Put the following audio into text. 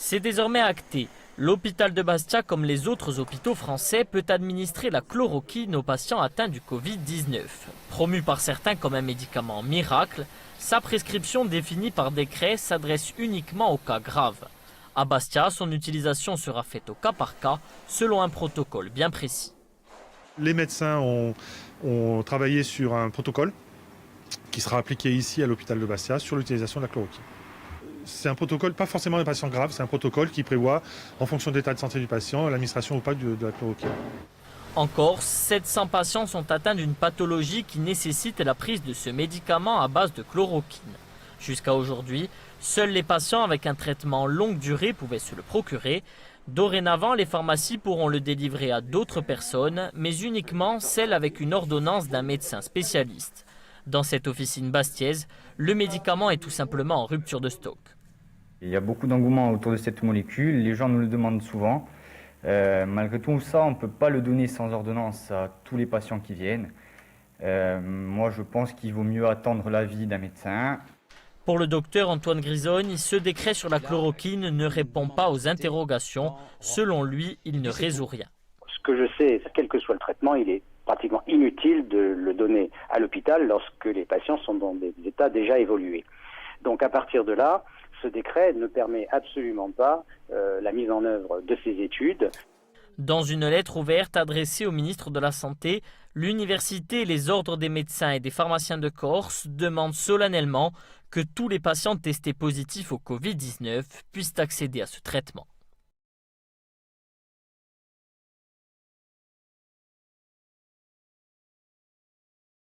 C'est désormais acté. L'hôpital de Bastia, comme les autres hôpitaux français, peut administrer la chloroquine aux patients atteints du Covid-19. Promu par certains comme un médicament miracle, sa prescription définie par décret s'adresse uniquement aux cas graves. À Bastia, son utilisation sera faite au cas par cas, selon un protocole bien précis. Les médecins ont travaillé sur un protocole qui sera appliqué ici à l'hôpital de Bastia sur l'utilisation de la chloroquine. C'est un protocole, pas forcément des patients graves, c'est un protocole qui prévoit, en fonction de l'état de santé du patient, l'administration ou pas de la chloroquine. En Corse, 700 patients sont atteints d'une pathologie qui nécessite la prise de ce médicament à base de chloroquine. Jusqu'à aujourd'hui, seuls les patients avec un traitement longue durée pouvaient se le procurer. Dorénavant, les pharmacies pourront le délivrer à d'autres personnes, mais uniquement celles avec une ordonnance d'un médecin spécialiste. Dans cette officine bastiaise, le médicament est tout simplement en rupture de stock. Il y a beaucoup d'engouement autour de cette molécule, les gens nous le demandent souvent. Malgré tout ça, on ne peut pas le donner sans ordonnance à tous les patients qui viennent. Moi, je pense qu'il vaut mieux attendre l'avis d'un médecin. Pour le docteur Antoine Grisogne, ce décret sur la chloroquine ne répond pas aux interrogations. Selon lui, il ne résout rien. Ce que je sais, quel que soit le traitement, il est pratiquement inutile de le donner à l'hôpital lorsque les patients sont dans des états déjà évolués. Donc à partir de là, ce décret ne permet absolument pas la mise en œuvre de ces études. Dans une lettre ouverte adressée au ministre de la Santé, l'université et les ordres des médecins et des pharmaciens de Corse demandent solennellement que tous les patients testés positifs au Covid-19 puissent accéder à ce traitement.